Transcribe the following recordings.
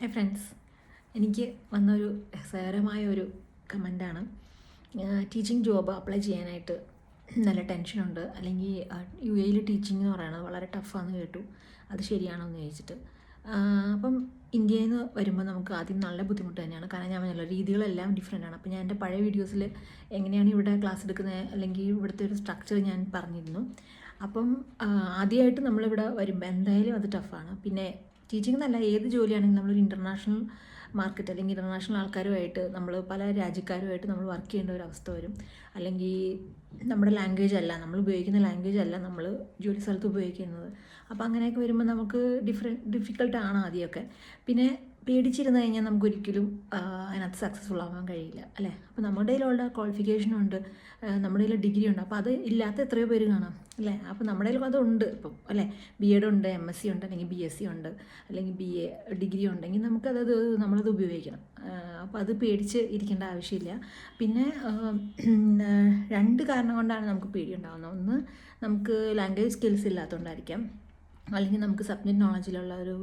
Hi friends, എനിക്ക് വന്നൊരു രസകരമായ ഒരു കമൻറ്റാണ്. ടീച്ചിങ് ജോബ് അപ്ലൈ ചെയ്യാനായിട്ട് നല്ല ടെൻഷനുണ്ട്, അല്ലെങ്കിൽ യു എയിൽ ടീച്ചിങ് എന്ന് പറയുന്നത് വളരെ ടഫാണെന്ന് കേട്ടു. അത് ശരിയാണോ എന്ന് ചോദിച്ചിട്ട്. അപ്പം ഇന്ത്യയിൽ നിന്ന് വരുമ്പോൾ നമുക്ക് ആദ്യം നല്ല ബുദ്ധിമുട്ട് തന്നെയാണ്. കാരണം ഞാൻ പറഞ്ഞല്ലോ, രീതികളെല്ലാം ഡിഫറെൻ്റ് ആണ്. അപ്പോൾ ഞാൻ എൻ്റെ പഴയ വീഡിയോസിൽ എങ്ങനെയാണ് ഇവിടെ ക്ലാസ് എടുക്കുന്നത് അല്ലെങ്കിൽ ഇവിടുത്തെ ഒരു സ്ട്രക്ചർ ഞാൻ പറഞ്ഞിരുന്നു. അപ്പം ആദ്യമായിട്ട് നമ്മളിവിടെ വരുമ്പോൾ എന്തായാലും അത് ടഫാണ്. പിന്നെ ടീച്ചിങ് എന്നല്ല, ഏത് ജോലിയാണെങ്കിലും നമ്മളൊരു ഇൻ്റർനാഷണൽ മാർക്കറ്റ് അല്ലെങ്കിൽ ഇൻ്റർനാഷണൽ ആൾക്കാരുമായിട്ട് നമ്മൾ പല രാജ്യക്കാരുമായിട്ട് നമ്മൾ വർക്ക് ചെയ്യേണ്ട ഒരു അവസ്ഥ വരും. അല്ലെങ്കിൽ നമ്മുടെ ലാംഗ്വേജ് അല്ല, നമ്മൾ ഉപയോഗിക്കുന്ന ലാംഗ്വേജ് അല്ല നമ്മൾ ജോലി സ്ഥലത്ത് ഉപയോഗിക്കുന്നത്. അപ്പോൾ അങ്ങനെയൊക്കെ വരുമ്പോൾ നമുക്ക് ഡിഫിക്കൽട്ടാണ് ആദ്യമൊക്കെ. പിന്നെ പേടിച്ചിരുന്ന് കഴിഞ്ഞാൽ നമുക്കൊരിക്കലും അതിനകത്ത് സക്സസ്ഫുൾ ആവാൻ കഴിയില്ല, അല്ലേ? അപ്പോൾ നമ്മുടെ കയ്യിലുള്ള ക്വാളിഫിക്കേഷനുണ്ട്, നമ്മുടെ കയ്യിൽ ഡിഗ്രി ഉണ്ട്. അപ്പോൾ അത് ഇല്ലാത്ത എത്രയോ പേര് കാണാം, അല്ലേ? അപ്പോൾ നമ്മുടെ കയ്യിൽ അതുണ്ട് ഇപ്പം, അല്ലേ? BEd ഉണ്ട്, MSc ഉണ്ട്, അല്ലെങ്കിൽ BSc ഉണ്ട്, അല്ലെങ്കിൽ BA ഡിഗ്രി ഉണ്ടെങ്കിൽ നമ്മളത് ഉപയോഗിക്കണം. അപ്പോൾ അത് പേടിച്ച് ഇരിക്കേണ്ട ആവശ്യമില്ല. പിന്നെ രണ്ട് കാരണം കൊണ്ടാണ് നമുക്ക് പേടിയുണ്ടാകുന്നത്. ഒന്ന്, നമുക്ക് ലാംഗ്വേജ് സ്കിൽസ് ഇല്ലാത്തതുകൊണ്ടായിരിക്കാം, അല്ലെങ്കിൽ നമുക്ക് സബ്ജക്റ്റ് നോളജിലുള്ള ഒരു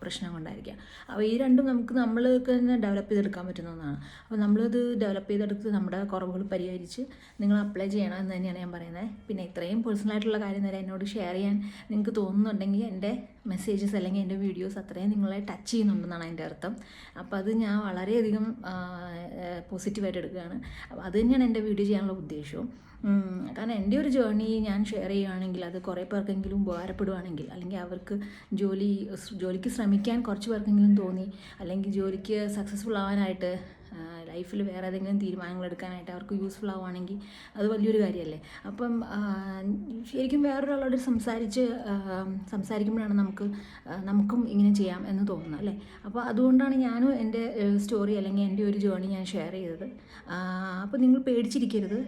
പ്രശ്നം കൊണ്ടായിരിക്കാം. അപ്പോൾ ഈ രണ്ടും നമ്മൾക്ക് തന്നെ ഡെവലപ്പ് ചെയ്തെടുക്കാൻ പറ്റുന്ന ഒന്നാണ്. അപ്പോൾ നമ്മളത് ഡെവലപ്പ് ചെയ്തെടുത്ത് നമ്മുടെ കുറവുകൾ പരിഹരിച്ച് നിങ്ങൾ അപ്ലൈ ചെയ്യണം എന്ന് തന്നെയാണ് ഞാൻ പറയുന്നത്. പിന്നെ ഇത്രയും പേഴ്സണലായിട്ടുള്ള കാര്യം നേരെ എന്നോട് ഷെയർ ചെയ്യാൻ നിങ്ങൾക്ക് തോന്നുന്നുണ്ടെങ്കിൽ എൻ്റെ മെസ്സേജസ് അല്ലെങ്കിൽ എൻ്റെ വീഡിയോസ് അത്രയും നിങ്ങളെ ടച്ച് ചെയ്യുന്നുണ്ടെന്നാണ് അതിൻ്റെ അർത്ഥം. അപ്പോൾ അത് ഞാൻ വളരെയധികം പോസിറ്റീവായിട്ട് എടുക്കുകയാണ്. അപ്പോൾ അത് തന്നെയാണ് എൻ്റെ വീഡിയോ ചെയ്യാനുള്ള ഉദ്ദേശവും. കാരണം എൻ്റെ ഒരു ജേർണി ഞാൻ ഷെയർ ചെയ്യുകയാണെങ്കിൽ അത് കുറേ പേർക്കെങ്കിലും ഉപകാരപ്പെടുകയാണെങ്കിൽ, അല്ലെങ്കിൽ അവർക്ക് ജോലിക്ക് ശ്രമിക്കാൻ കുറച്ച് പേർക്കെങ്കിലും തോന്നി, അല്ലെങ്കിൽ ജോലിക്ക് സക്സസ്ഫുൾ ആവാനായിട്ട് ലൈഫിൽ വേറെ ഏതെങ്കിലും തീരുമാനങ്ങൾ എടുക്കാനായിട്ട് അവർക്ക് യൂസ്ഫുൾ ആവുകയാണെങ്കിൽ അത് വലിയൊരു കാര്യമല്ലേ? അപ്പം ശരിക്കും വേറൊരാളോട് സംസാരിക്കുമ്പോഴാണ് നമുക്കും ഇങ്ങനെ ചെയ്യാം എന്ന് തോന്നുന്നത്, അല്ലേ? അപ്പോൾ അതുകൊണ്ടാണ് ഞാനും എൻ്റെ സ്റ്റോറി അല്ലെങ്കിൽ എൻ്റെ ഒരു ജേർണി ഞാൻ ഷെയർ ചെയ്തത്. അപ്പോൾ നിങ്ങൾ പേടിച്ചിരിക്കരുത്.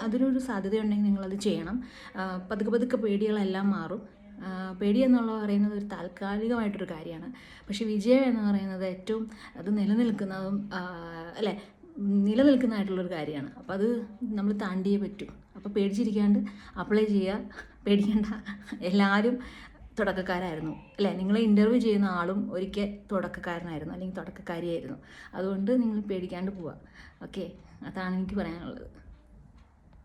അതിനൊരു സാധ്യതയുണ്ടെങ്കിൽ നിങ്ങളത് ചെയ്യണം. പതുക്കെ പേടികളെല്ലാം മാറും. പേടി എന്നുള്ളത് പറയുന്നത് ഒരു താൽക്കാലികമായിട്ടൊരു കാര്യമാണ്. പക്ഷേ വിജയം എന്ന് പറയുന്നത് അത് നിലനിൽക്കുന്നതും, അല്ലേ, നിലനിൽക്കുന്നതായിട്ടുള്ളൊരു കാര്യമാണ്. അപ്പോൾ അത് നമ്മൾ താണ്ടിയേ പറ്റൂ. അപ്പോൾ പേടിച്ചിരിക്കാണ്ട് അപ്ലൈ ചെയ്യുക. പേടിക്കേണ്ട, എല്ലാവരും തുടക്കക്കാരായിരുന്നു, അല്ലേ? നിങ്ങളെ ഇൻ്റർവ്യൂ ചെയ്യുന്ന ആളും ഒരിക്കൽ തുടക്കക്കാരനായിരുന്നു അല്ലെങ്കിൽ തുടക്കക്കാരിയായിരുന്നു. അതുകൊണ്ട് നിങ്ങൾ പേടിക്കാണ്ട് പോവുക. ഓക്കെ, അതാണ് എനിക്ക് പറയാനുള്ളത്.